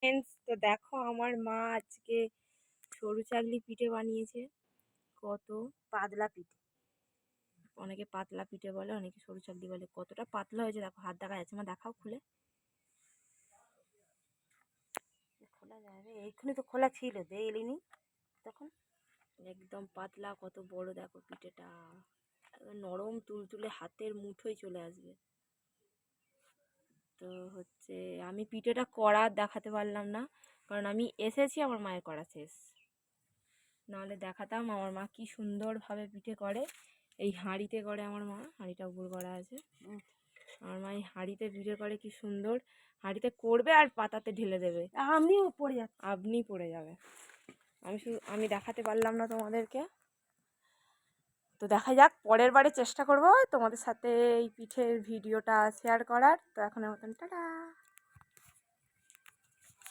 Friends, তো দেখো আমার মা আজকে সরু চাকলি পিঠে বানিয়েছে। কত পাতলা পিঠে। অনেকে পাতলা পিঠে বলে, অনেকে সরু চাকলি বলে। কতটা পাতলা হয়েছে দেখো, হাত দেখা যাচ্ছে। মা দেখাও খুলে। খোলা যাবে? এইখানে তো খোলা ছিল, দেইলিনি তখন। একদম পাতলা, কত বড় দেখো পিঠেটা। একদম নরম তুলতুলে, হাতের মুঠোয় চলে আসবে। তো হচ্ছে আমি পিঠেটা করা দেখাতে পারলাম না, কারণ আমি এসেছি, আমার মায়ের করা শেষ। নাহলে দেখাতাম আমার মা কি সুন্দরভাবে পিঠে করে। এই হাঁড়িতে করে আমার মা, হাঁড়িটা উপর করা আছে। আমার মা এই হাঁড়িতে পিঠে করে, কি সুন্দর। হাঁড়িতে করবে আর পাতাতে ঢেলে দেবে, আমিও পড়ে যাচ্ছি। আপনি পড়ে যাবে। আমি দেখাতে পারলাম না তোমাদেরকে। তো দেখা যাক, পরের বারে চেষ্টা করব তোমাদের সাথে এই পিঠের ভিডিওটা শেয়ার করার। তো এখনের মতন টাটা।